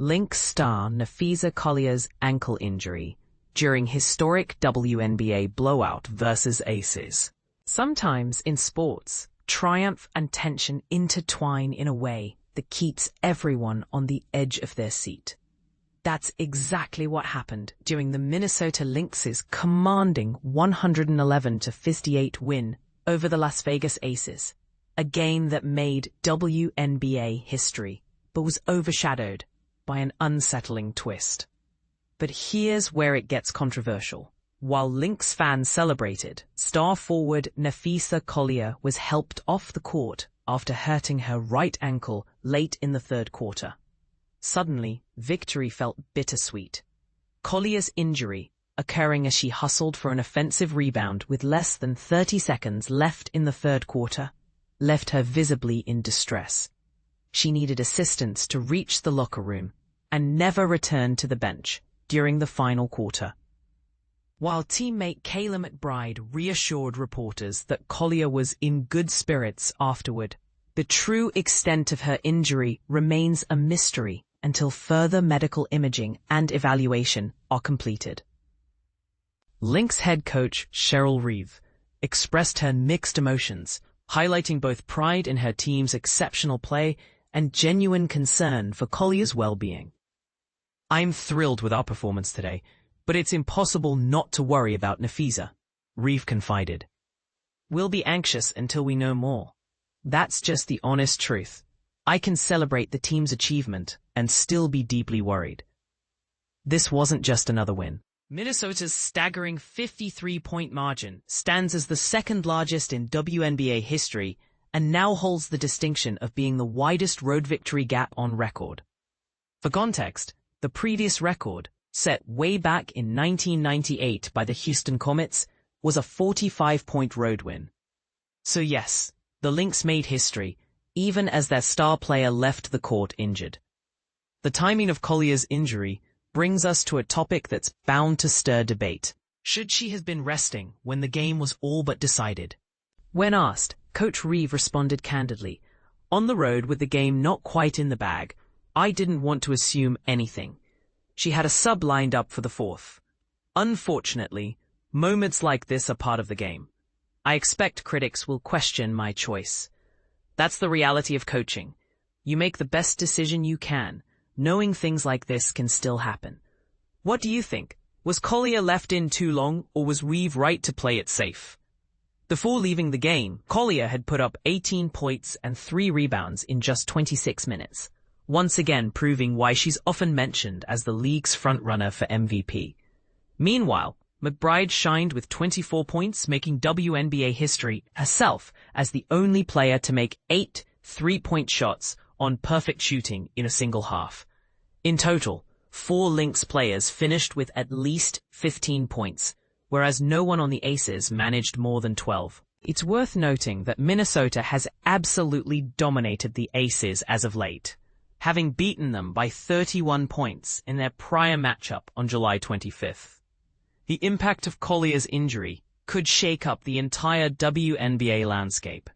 Lynx star Napheesa Collier's ankle injury during historic WNBA Blowout versus Aces. Sometimes in sports, triumph and tension intertwine in a way that keeps everyone on the edge of their seat. That's exactly what happened during the Minnesota Lynx's commanding 111-58 win over the Las Vegas Aces, a game that made WNBA history, but was overshadowed by an unsettling twist. But here's where it gets controversial. While Lynx fans celebrated, star forward Napheesa Collier was helped off the court after hurting her right ankle late in the third quarter. Suddenly, victory felt bittersweet. Collier's injury, occurring as she hustled for an offensive rebound with less than 30 seconds left in the third quarter, left her visibly in distress. She needed assistance to reach the locker room and never returned to the bench during the final quarter. While teammate Kayla McBride reassured reporters that Collier was in good spirits afterward, the true extent of her injury remains a mystery until further medical imaging and evaluation are completed. Lynx head coach Cheryl Reeve expressed her mixed emotions, highlighting both pride in her team's exceptional play and genuine concern for Collier's well-being. "I'm thrilled with our performance today, but it's impossible not to worry about Napheesa," Reeve confided. "We'll be anxious until we know more. That's just the honest truth. I can celebrate the team's achievement and still be deeply worried." This wasn't just another win. Minnesota's staggering 53-point margin stands as the second largest in WNBA history and now holds the distinction of being the widest road victory gap on record. For context, the previous record, set way back in 1998 by the Houston Comets, was a 45-point road win. So yes, the Lynx made history, even as their star player left the court injured. The timing of Collier's injury brings us to a topic that's bound to stir debate. Should she have been resting when the game was all but decided? When asked, Coach Reeve responded candidly, "On the road with the game not quite in the bag, I didn't want to assume anything. She had a sub lined up for the fourth. Unfortunately, moments like this are part of the game. I expect critics will question my choice. That's the reality of coaching. You make the best decision you can, knowing things like this can still happen. What do you think? Was Collier left in too long, or was Reeve right to play it safe?" Before leaving the game, Collier had put up 18 points and 3 rebounds in just 26 minutes, once again proving why she's often mentioned as the league's frontrunner for MVP. Meanwhile, McBride shined with 24 points, making WNBA history herself as the only player to make 8 3-point shots on perfect shooting in a single half. In total, 4 Lynx players finished with at least 15 points, whereas no one on the Aces managed more than 12. It's worth noting that Minnesota has absolutely dominated the Aces as of late, having beaten them by 31 points in their prior matchup on July 25th. The impact of Collier's injury could shake up the entire WNBA landscape,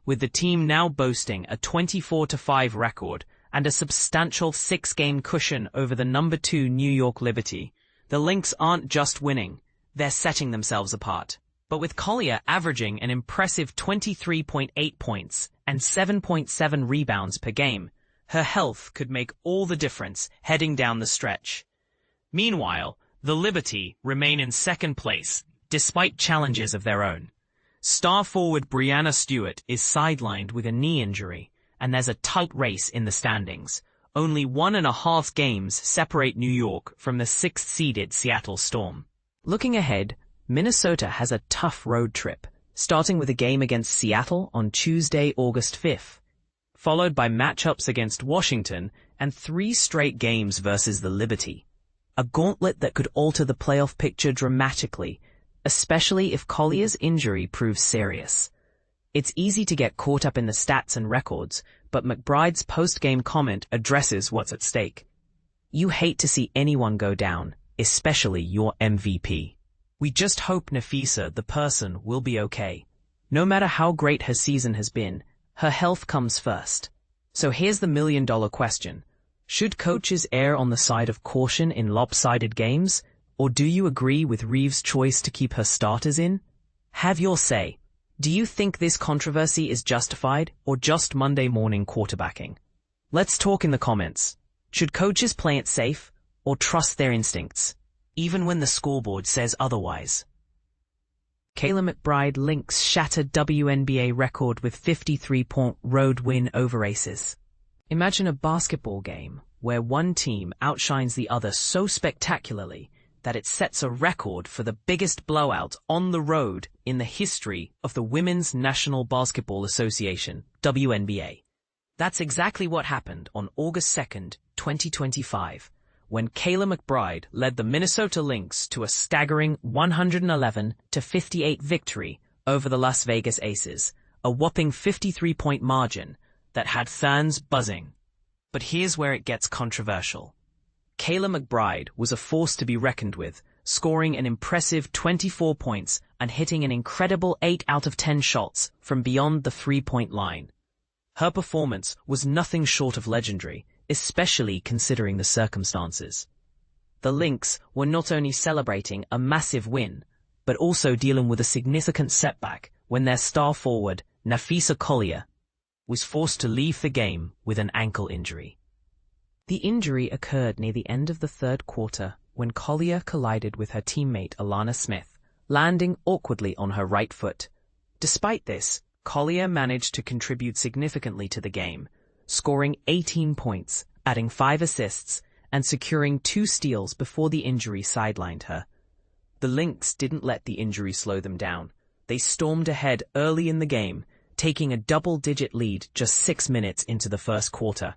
with the team now boasting a 24-5 record and a substantial 6-game cushion over the number 2 New York Liberty. The Lynx aren't just winning, they're setting themselves apart. But with Collier averaging an impressive 23.8 points and 7.7 rebounds per game, her health could make all the difference heading down the stretch. Meanwhile, the Liberty remain in second place, despite challenges of their own. Star forward Breanna Stewart is sidelined with a knee injury, and there's a tight race in the standings. Only 1.5 games separate New York from the 6th-seeded Seattle Storm. Looking ahead, Minnesota has a tough road trip, starting with a game against Seattle on Tuesday, August 5th, followed by matchups against Washington and 3 straight games versus the Liberty. A gauntlet that could alter the playoff picture dramatically, especially if Collier's injury proves serious. It's easy to get caught up in the stats and records, but McBride's post-game comment addresses what's at stake. You hate to see anyone go down, especially your MVP. We just hope Napheesa, the person, will be okay. No matter how great her season has been, her health comes first. So here's the million-dollar question. Should coaches err on the side of caution in lopsided games, or do you agree with Reeve's choice to keep her starters in? Have your say. Do you think this controversy is justified or just Monday morning quarterbacking? Let's talk in the comments. Should coaches play it safe or trust their instincts, even when the scoreboard says otherwise? Kayla McBride Lynx shattered WNBA record with 53-point road win over Aces. Imagine a basketball game where one team outshines the other so spectacularly that it sets a record for the biggest blowout on the road in the history of the Women's National Basketball Association, WNBA. That's exactly what happened on August 2nd, 2025, when Kayla McBride led the Minnesota Lynx to a staggering 111-58 victory over the Las Vegas Aces, a whopping 53-point margin that had fans buzzing. But here's where it gets controversial. Kayla McBride was a force to be reckoned with, scoring an impressive 24 points and hitting an incredible 8 out of 10 shots from beyond the three-point line. Her performance was nothing short of legendary, especially considering the circumstances. The Lynx were not only celebrating a massive win, but also dealing with a significant setback when their star forward, Napheesa Collier, was forced to leave the game with an ankle injury. The injury occurred near the end of the third quarter when Collier collided with her teammate Alana Smith, landing awkwardly on her right foot. Despite this, Collier managed to contribute significantly to the game, scoring 18 points, adding 5 assists, and securing 2 steals before the injury sidelined her. The Lynx didn't let the injury slow them down. They stormed ahead early in the game, taking a double-digit lead just 6 minutes into the first quarter.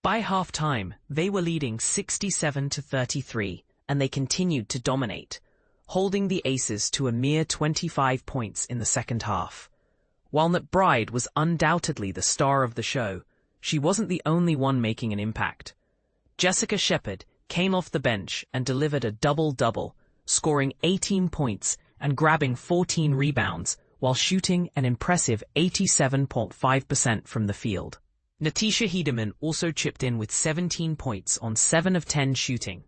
By halftime, they were leading 67-33, and they continued to dominate, holding the Aces to a mere 25 points in the second half. While McBride was undoubtedly the star of the show, she wasn't the only one making an impact. Jessica Shepard came off the bench and delivered a double-double, scoring 18 points and grabbing 14 rebounds, while shooting an impressive 87.5% from the field. Natisha Hiedeman also chipped in with 17 points on 7 of 10 shooting.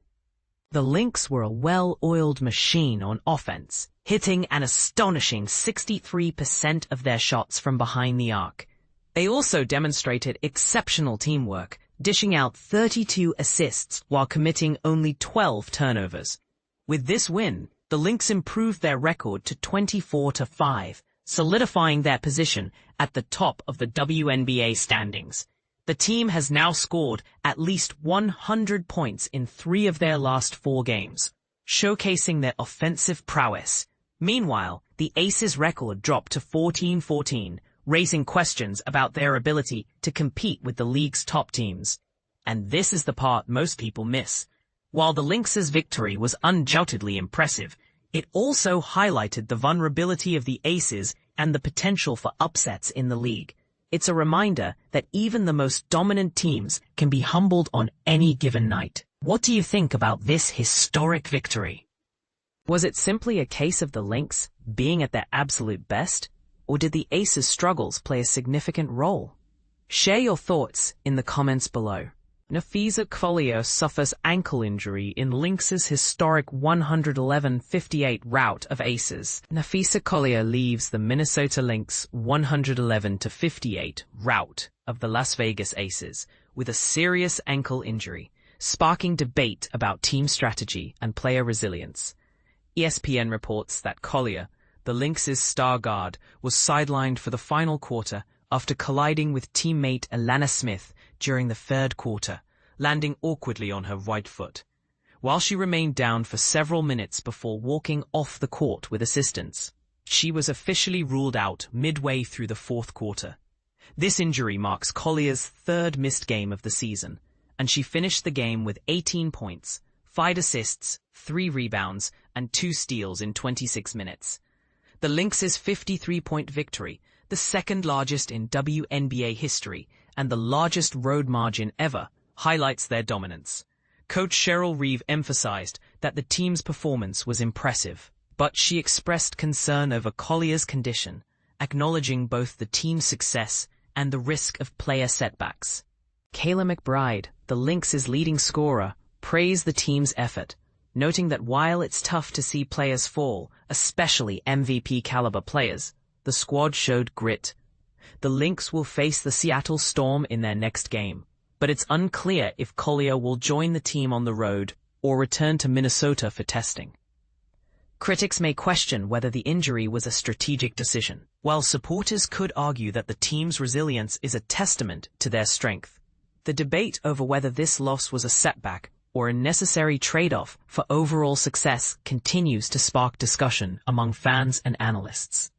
The Lynx were a well-oiled machine on offense, hitting an astonishing 63% of their shots from behind the arc. They also demonstrated exceptional teamwork, dishing out 32 assists while committing only 12 turnovers. With this win, the Lynx improved their record to 24-5, solidifying their position at the top of the WNBA standings. The team has now scored at least 100 points in 3 of their last 4 games, showcasing their offensive prowess. Meanwhile, the Aces' record dropped to 14-14, raising questions about their ability to compete with the league's top teams. And this is the part most people miss. While the Lynx's victory was undoubtedly impressive, it also highlighted the vulnerability of the Aces and the potential for upsets in the league. It's a reminder that even the most dominant teams can be humbled on any given night. What do you think about this historic victory? Was it simply a case of the Lynx being at their absolute best, or did the Aces' struggles play a significant role? Share your thoughts in the comments below. Napheesa Collier suffers ankle injury in Lynx's historic 111-58 rout of Aces. Napheesa Collier leaves the Minnesota Lynx 111-58 rout of the Las Vegas Aces with a serious ankle injury, sparking debate about team strategy and player resilience. ESPN reports that Collier, the Lynx's star guard, was sidelined for the final quarter after colliding with teammate Alana Smith during the third quarter, landing awkwardly on her right foot, while she remained down for several minutes before walking off the court with assistance. She was officially ruled out midway through the fourth quarter. This injury marks Collier's third missed game of the season, and she finished the game with 18 points, 5 assists, 3 rebounds, and 2 steals in 26 minutes. The Lynx's 53-point victory, the second largest in WNBA history and the largest road margin ever, highlights their dominance. Coach Cheryl Reeve emphasized that the team's performance was impressive, but she expressed concern over Collier's condition, acknowledging both the team's success and the risk of player setbacks. Kayla McBride, the Lynx's leading scorer, praised the team's effort, noting that while it's tough to see players fall, especially MVP-caliber players, the squad showed grit. The Lynx will face the Seattle Storm in their next game, but it's unclear if Collier will join the team on the road or return to Minnesota for testing. Critics may question whether the injury was a strategic decision, while supporters could argue that the team's resilience is a testament to their strength. The debate over whether this loss was a setback or a necessary trade-off for overall success continues to spark discussion among fans and analysts.